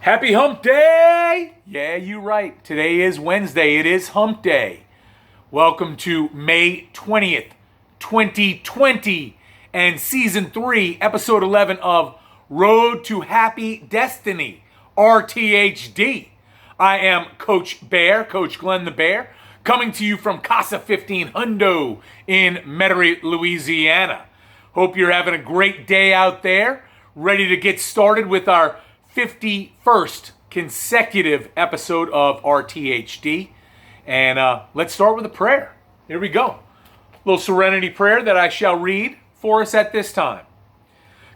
Happy Hump Day! Yeah, you're right. Today is Wednesday. It is Hump Day. Welcome to May 20th, 2020 and Season 3, Episode 11 of Road to Happy Destiny, RTHD. I am Coach Bear, Coach Glenn the Bear, coming to you from Casa 15 Hundo in Metairie, Louisiana. Hope you're having a great day out there. Ready to get started with our 51st consecutive episode of RTHD. And let's start with a prayer. Here we go. A little Serenity Prayer that I shall read for us at this time.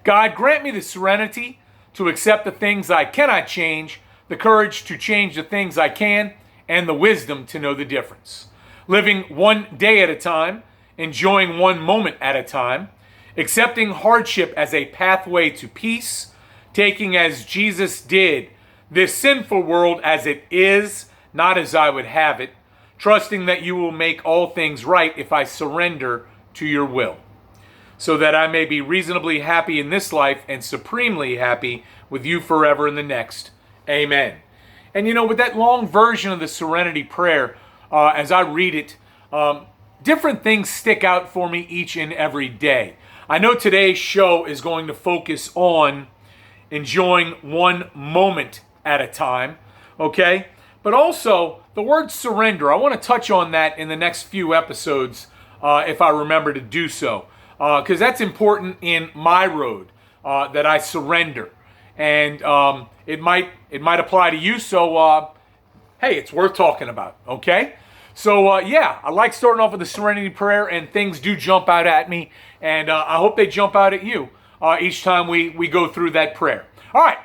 God, grant me the serenity to accept the things I cannot change, the courage to change the things I can, and the wisdom to know the difference. Living one day at a time, enjoying one moment at a time, accepting hardship as a pathway to peace, taking as Jesus did this sinful world as it is, not as I would have it, trusting that you will make all things right if I surrender to your will, so that I may be reasonably happy in this life and supremely happy with you forever in the next. Amen. And you know, with that long version of the Serenity Prayer, as I read it, different things stick out for me each and every day. I know today's show is going to focus on enjoying one moment at a time, okay? But also, the word surrender, I want to touch on that in the next few episodes if I remember to do so, because that's important in my road, that I surrender. And it might apply to you, so hey, it's worth talking about, okay? So yeah, I like starting off with the Serenity Prayer, and things do jump out at me, and I hope they jump out at you each time we go through that prayer. All right,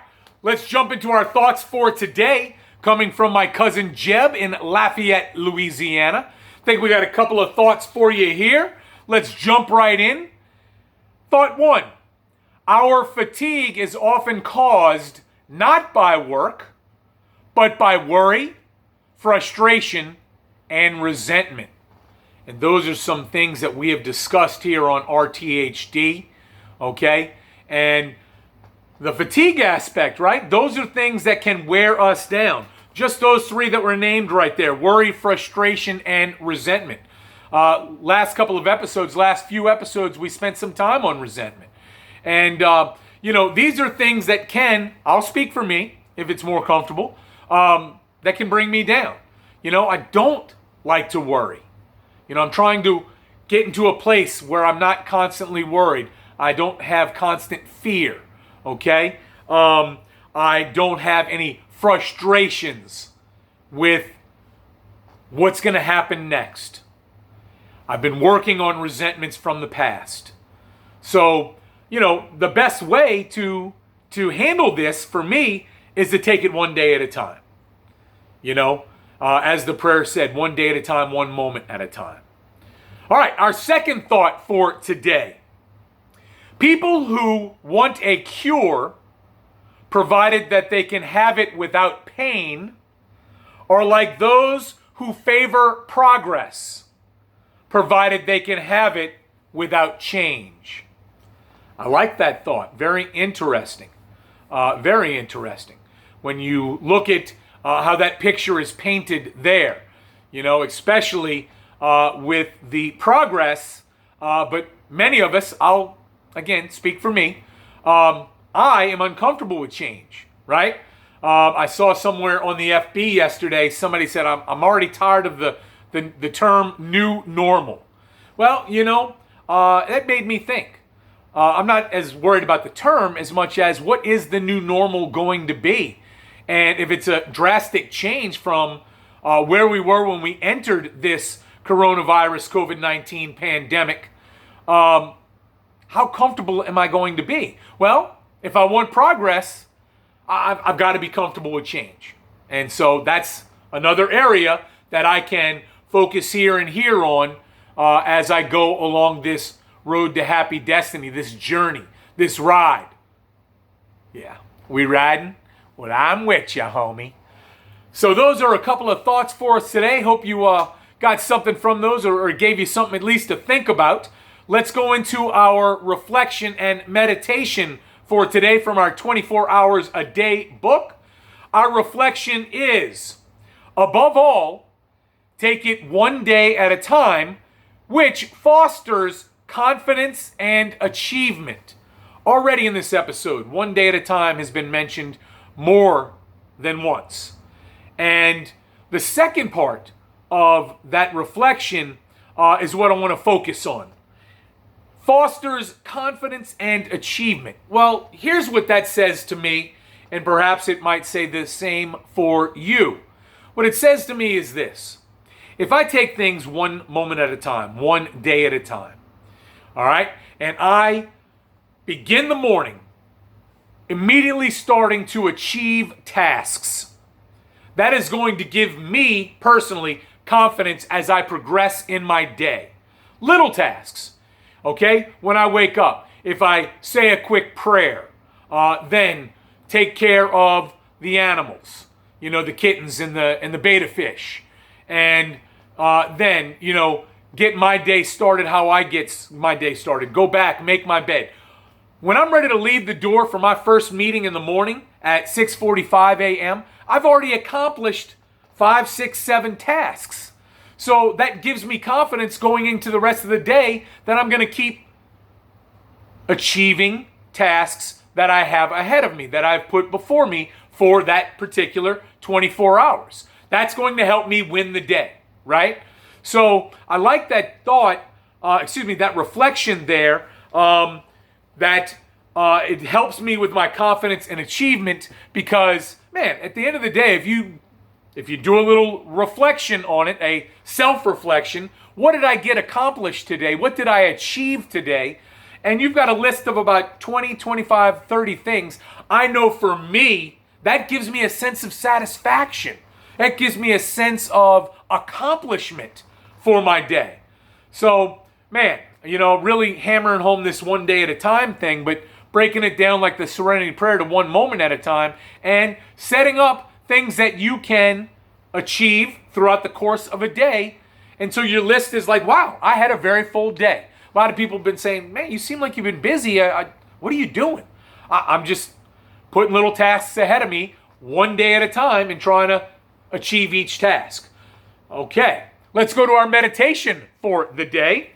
let's jump into our thoughts for today, coming from my cousin Jeb in Lafayette, Louisiana. I think we got a couple of thoughts for you here. Let's jump right in. Thought one, our fatigue is often caused not by work, but by worry, frustration, and resentment. And those are some things that we have discussed here on RTHD, okay? And the fatigue aspect, right? Those are things that can wear us down. Just those three that were named right there: worry, frustration, and resentment. Last few episodes, we spent some time on resentment. And, you know, these are things that can, I'll speak for me, if it's more comfortable, that can bring me down. You know, I don't like to worry. You know, I'm trying to get into a place where I'm not constantly worried. I don't have constant fear, okay? I don't have any frustrations with what's going to happen next. I've been working on resentments from the past. So, you know, the best way to handle this for me is to take it one day at a time. You know, as the prayer said, one day at a time, one moment at a time. All right, our second thought for today. People who want a cure, provided that they can have it without pain, are like those who favor progress, provided they can have it without change. I like that thought. Very interesting. Very interesting. When you look at how that picture is painted there, you know, especially with the progress, but many of us, I'll again speak for me, I am uncomfortable with change, right? I saw somewhere on the FB yesterday, somebody said, I'm already tired of the term new normal. Well, you know, that made me think. I'm not as worried about the term as much as what is the new normal going to be? And if it's a drastic change from where we were when we entered this coronavirus COVID-19 pandemic, how comfortable am I going to be? Well, if I want progress, I've got to be comfortable with change. And so that's another area that I can focus here and here on as I go along this road to happy destiny, this journey, this ride. Yeah, we riding? Well, I'm with you, homie. So those are a couple of thoughts for us today. Hope you got something from those or gave you something at least to think about. Let's go into our reflection and meditation for today from our 24 Hours a Day book. our reflection is, above all, take it one day at a time, which fosters confidence and achievement. Already in this episode, one day at a time has been mentioned more than once. And the second part of that reflection is what I want to focus on. Fosters confidence and achievement. Well, here's what that says to me, and perhaps it might say the same for you. What it says to me is this. If I take things one moment at a time, one day at a time, all right, and I begin the morning immediately starting to achieve tasks, that is going to give me personally confidence as I progress in my day. Little tasks, okay? When I wake up, if I say a quick prayer, then take care of the animals, the kittens and the betta fish, and then, get my day started how I get my day started. Go back, make my bed. When I'm ready to leave the door for my first meeting in the morning at 6:45 a.m., I've already accomplished 5, 6, 7 tasks. So that gives me confidence going into the rest of the day that I'm going to keep achieving tasks that I have ahead of me, that I've put before me for that particular 24 hours. That's going to help me win the day, right? So I like that thought, that reflection there, that it helps me with my confidence and achievement because, man, at the end of the day, if you do a little reflection on it, a self-reflection, what did I get accomplished today? What did I achieve today? And you've got a list of about 20, 25, 30 things. I know for me, that gives me a sense of satisfaction. That gives me a sense of accomplishment for my day. So, man, really hammering home this one day at a time thing, but breaking it down like the Serenity Prayer to one moment at a time and setting up things that you can achieve throughout the course of a day. And so your list is like, wow, I had a very full day. A lot of people have been saying, man, you seem like you've been busy. What are you doing? I'm just putting little tasks ahead of me one day at a time and trying to achieve each task. Okay, let's go to our meditation for the day.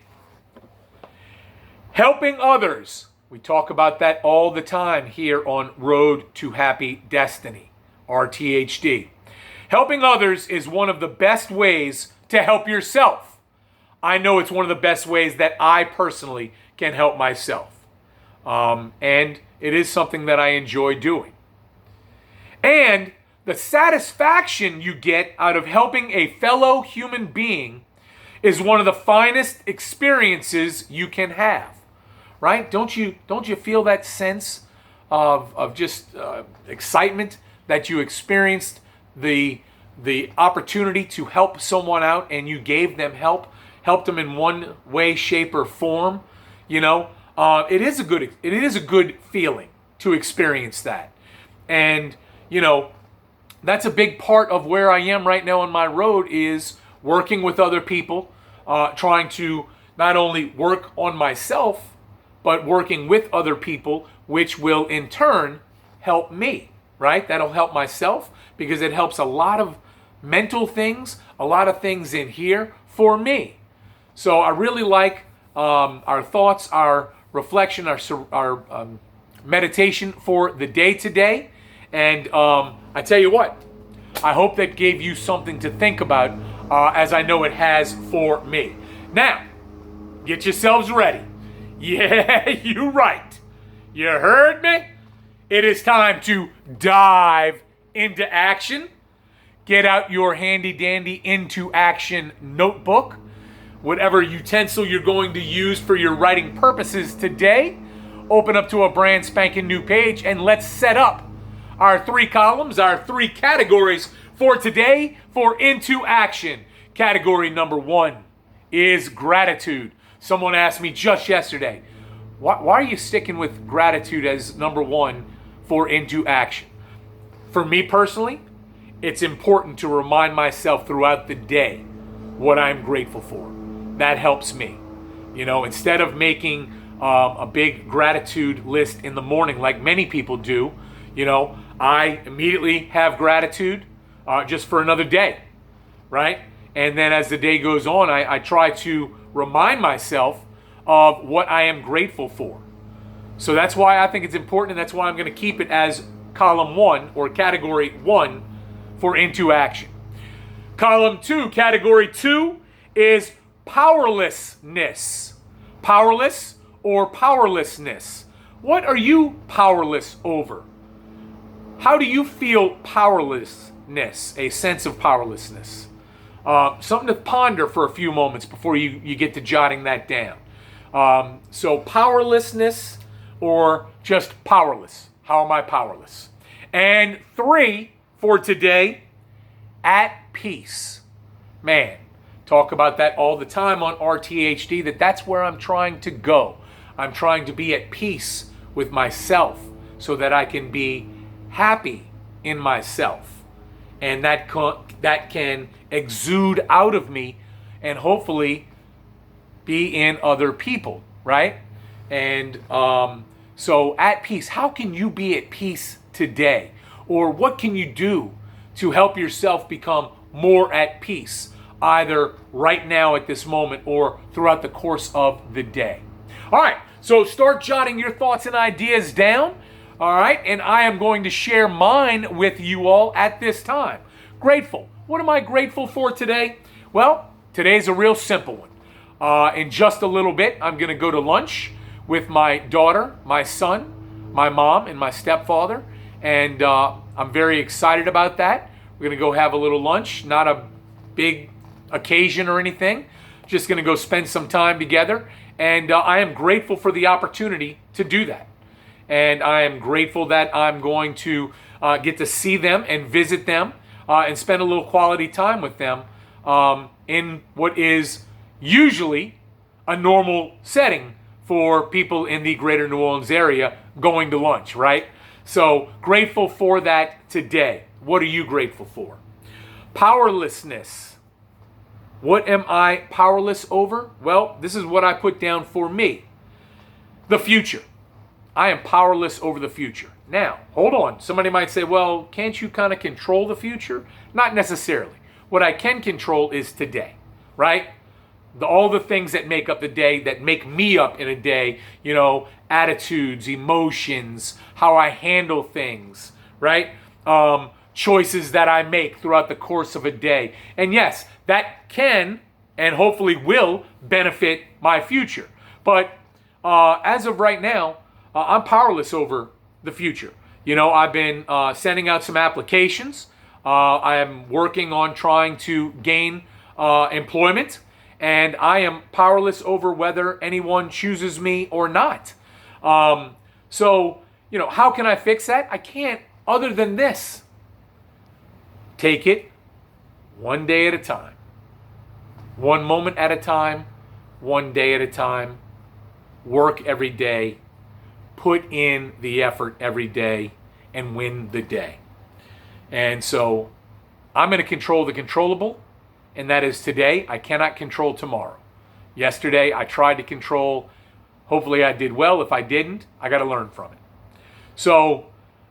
Helping others. We talk about that all the time here on Road to Happy Destiny, RTHD. Helping others is one of the best ways to help yourself. I know it's one of the best ways that I personally can help myself. And it is something that I enjoy doing. And the satisfaction you get out of helping a fellow human being is one of the finest experiences you can have. Right? Don't you feel that sense of just excitement that you experienced the opportunity to help someone out and you gave them helped them in one way, shape, or form? It is a good feeling to experience that, and that's a big part of where I am right now on my road is working with other people, trying to not only work on myself, but working with other people, which will in turn help me, right? That'll help myself because it helps a lot of mental things, a lot of things in here for me. So I really like our thoughts, our reflection, our meditation for the day today. And I tell you what, I hope that gave you something to think about, as I know it has for me. Now, get yourselves ready. Yeah, you're right. You heard me? It is time to dive into action. Get out your handy dandy into action notebook. Whatever utensil you're going to use for your writing purposes today. Open up to a brand spanking new page and let's set up our 3 columns, our 3 categories for today for into action. Category number 1 is gratitude. Someone asked me just yesterday, why are you sticking with gratitude as number 1 for into action? For me personally, it's important to remind myself throughout the day what I'm grateful for. That helps me. Instead of making a big gratitude list in the morning like many people do, I immediately have gratitude just for another day, right? And then as the day goes on, I try to remind myself of what I am grateful for. So that's why I think it's important, and that's why I'm going to keep it as column 1 or category 1 for Into Action. Column 2, category 2 is powerlessness. Powerless or powerlessness. What are you powerless over? How do you feel powerlessness, a sense of powerlessness? Something to ponder for a few moments before you get to jotting that down. So powerlessness or just powerless. How am I powerless? And 3 for today, at peace. Man, talk about that all the time on RTHD, that's where I'm trying to go. I'm trying to be at peace with myself so that I can be happy in myself. And that can exude out of me and hopefully be in other people, right? And so at peace, how can you be at peace today? Or what can you do to help yourself become more at peace, either right now at this moment or throughout the course of the day? All right, so start jotting your thoughts and ideas down. All right, and I am going to share mine with you all at this time. Grateful. What am I grateful for today? Well, today's a real simple one. In just a little bit, I'm going to go to lunch with my daughter, my son, my mom, and my stepfather. And I'm very excited about that. We're going to go have a little lunch, not a big occasion or anything. Just going to go spend some time together. And I am grateful for the opportunity to do that. And I am grateful that I'm going to get to see them and visit them and spend a little quality time with them in what is usually a normal setting for people in the greater New Orleans area going to lunch, right? So grateful for that today. What are you grateful for? Powerlessness. What am I powerless over? Well, this is what I put down for me. The future. I am powerless over the future. Now, hold on. Somebody might say, well, can't you kind of control the future? Not necessarily. What I can control is today, right? All the things that make up the day, that make me up in a day, attitudes, emotions, how I handle things, right? Choices that I make throughout the course of a day. And yes, that can and hopefully will benefit my future. But as of right now, I'm powerless over the future. I've been sending out some applications. I am working on trying to gain employment, and I am powerless over whether anyone chooses me or not. So, how can I fix that? I can't, other than this. Take it one day at a time. One moment at a time. One day at a time. Work every day. Put in the effort every day and win the day. And so I'm going to control the controllable, and that is today. I cannot control tomorrow. Yesterday, I tried to control. Hopefully, I did well. If I didn't, I got to learn from it. So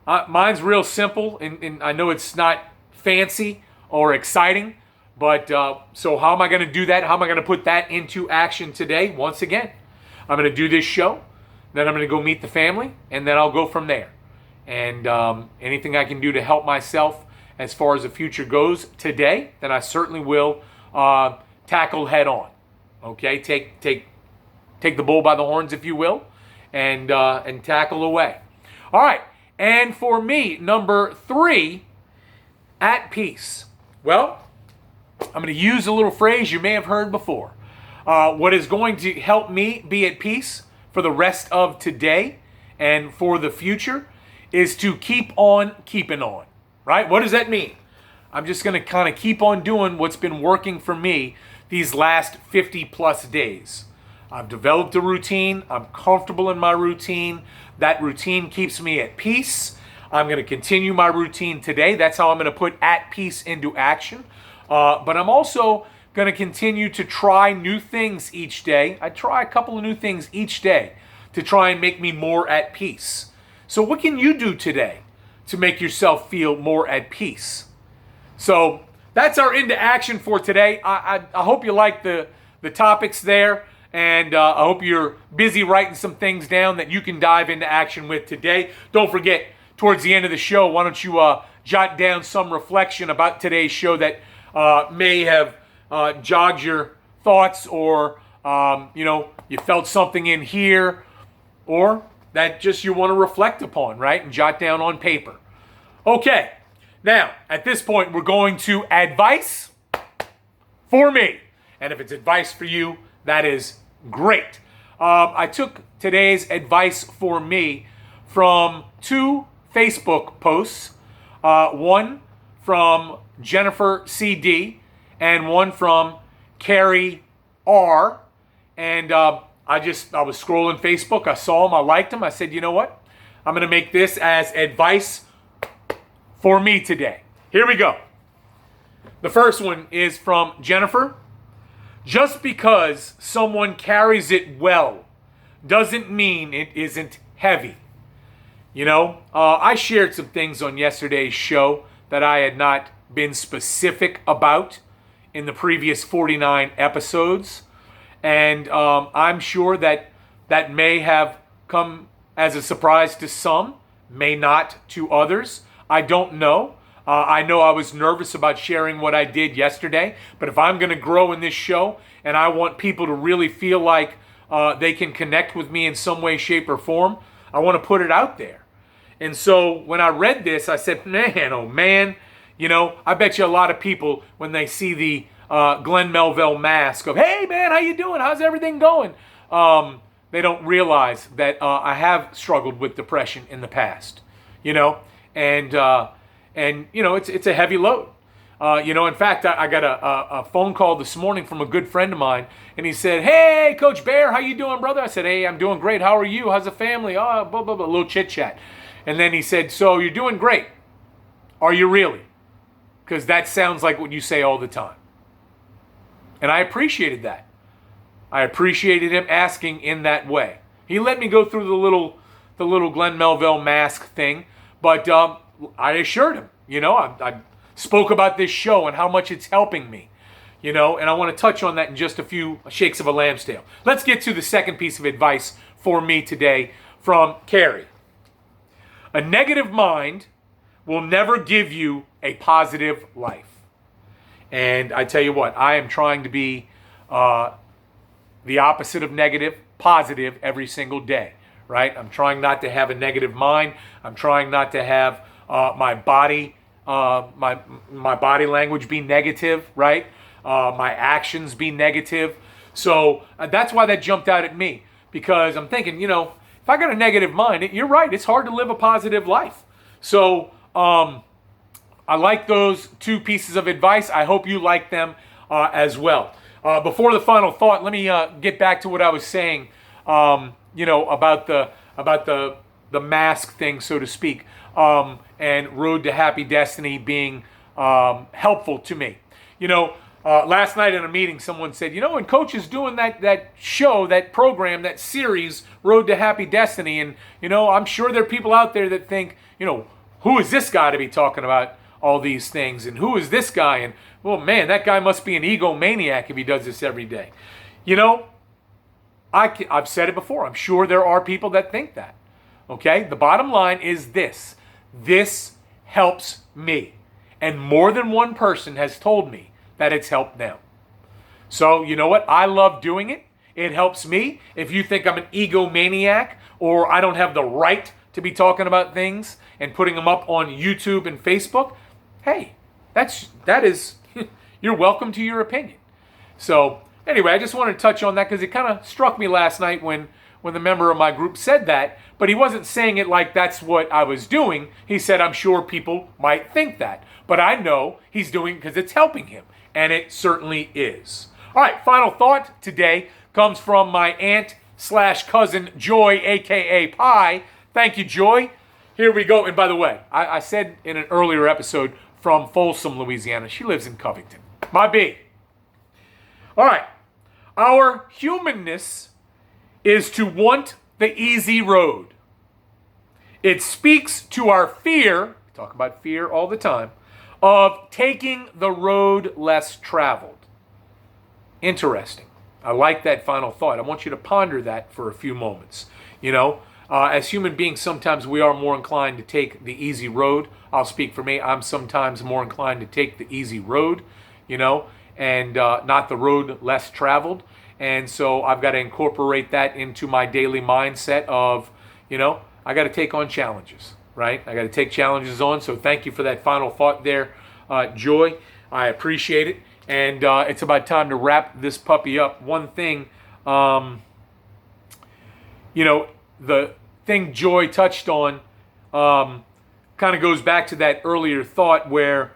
mine's real simple, and I know it's not fancy or exciting, but so how am I going to do that? How am I going to put that into action today? Once again, I'm going to do this show. Then I'm going to go meet the family, and then I'll go from there. And anything I can do to help myself as far as the future goes today, then I certainly will tackle head on. Okay, take the bull by the horns, if you will, and tackle away. All right, and for me, number 3, at peace. Well, I'm going to use a little phrase you may have heard before. What is going to help me be at peace for the rest of today and for the future is to keep on keeping on, right? What does that mean? I'm just going to kind of keep on doing what's been working for me these last 50 plus days. I've developed a routine. I'm comfortable in my routine. That routine keeps me at peace. I'm going to continue my routine today. That's how I'm going to put at peace into action. But I'm also going to continue to try new things each day. I try a couple of new things each day to try and make me more at peace. So what can you do today to make yourself feel more at peace. So that's our into action for today. I hope you like the topics there, and I hope you're busy writing some things down that you can dive into action with today. Don't forget, towards the end of the show, why don't you jot down some reflection about today's show that may have jogged your thoughts, or you felt something in here, or that just you want to reflect upon, right? And jot down on paper. Okay, now, at this point, we're going to advice for me. And if it's advice for you, that is great. I took today's advice for me from 2 Facebook posts, one from Jennifer CD and one from Carrie R. And I was scrolling Facebook. I saw them. I liked them. I said, you know what? I'm going to make this as advice for me today. Here we go. The first one is from Jennifer. Just because someone carries it well doesn't mean it isn't heavy. I shared some things on yesterday's show that I had not been specific about in the previous 49 episodes. And I'm sure that may have come as a surprise to some, may not to others. I don't know. I know I was nervous about sharing what I did yesterday, but if I'm going to grow in this show and I want people to really feel like they can connect with me in some way, shape, or form, I want to put it out there. And so when I read this, I said, man, oh man, I bet you a lot of people, when they see the Glenn Melville mask of, hey man, how you doing? How's everything going? They don't realize that I have struggled with depression in the past, and it's a heavy load. In fact, I got a phone call this morning from a good friend of mine, and he said, hey, Coach Bear, how you doing, brother? I said, hey, I'm doing great. How are you? How's the family? Oh, blah, blah, blah, a little chit chat. And then he said, so you're doing great. Are you really? Because that sounds like what you say all the time. And I appreciated that. I appreciated him asking in that way. He let me go through the little Glenn Melville mask thing, but I assured him, I spoke about this show and how much it's helping me, and I want to touch on that in just a few shakes of a lamb's tail. Let's get to the second piece of advice for me today from Carrie. A negative mind will never give you a positive life. And I tell you what, I am trying to be the opposite of negative, positive every single day, right? I'm trying not to have a negative mind. I'm trying not to have my body language be negative, right? My actions be negative. So that's why that jumped out at me, because I'm thinking, if I got a negative mind, you're right, it's hard to live a positive life. So I like those 2 pieces of advice. I hope you like them as well. Before the final thought, let me get back to what I was saying, about the mask thing, so to speak, and Road to Happy Destiny being helpful to me. Last night in a meeting, someone said, when Coach is doing that show, that program, that series, Road to Happy Destiny, and, I'm sure there are people out there that think, who is this guy to be talking about all these things? And who is this guy? And, well, man, that guy must be an egomaniac if he does this every day. I've said it before. I'm sure there are people that think that. Okay? The bottom line is this. This helps me. And more than one person has told me that it's helped them. So, you know what? I love doing it. It helps me. If you think I'm an egomaniac or I don't have the right to be talking about things and putting them up on YouTube and Facebook, hey, that is you're welcome to your opinion. So anyway, I just wanted to touch on that because it kind of struck me last night when the member of my group said that, but he wasn't saying it like that's what I was doing. He said, I'm sure people might think that, but I know he's doing it because it's helping him, and it certainly is. All right, final thought today comes from my aunt/cousin Joy, aka Pie. Thank you, Joy. Here we go. And by the way, I said in an earlier episode, from Folsom, Louisiana. She lives in Covington. My B. All right. Our humanness is to want the easy road. It speaks to our fear, we talk about fear all the time, of taking the road less traveled. Interesting. I like that final thought. I want you to ponder that for a few moments. As human beings, sometimes we are more inclined to take the easy road. I'll speak for me. I'm sometimes more inclined to take the easy road, and not the road less traveled. And so I've got to incorporate that into my daily mindset of, I got to take on challenges, right? I got to take challenges on. So thank you for that final thought there, Joy. I appreciate it. And it's about time to wrap this puppy up. One thing, the thing Joy touched on kind of goes back to that earlier thought where,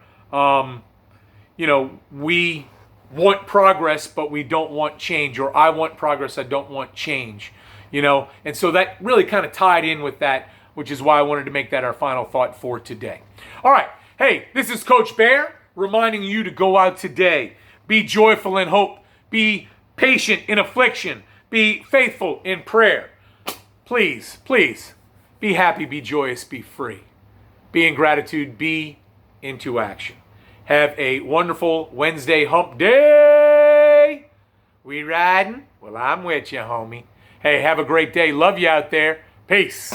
we want progress, but we don't want change, or I want progress, I don't want change, and so that really kind of tied in with that, which is why I wanted to make that our final thought for today. All right. Hey, this is Coach Bear reminding you to go out today, be joyful in hope, be patient in affliction, be faithful in prayer. Please, please, be happy, be joyous, be free. Be in gratitude, be into action. Have a wonderful Wednesday hump day. We riding? Well, I'm with you, homie. Hey, have a great day. Love you out there. Peace.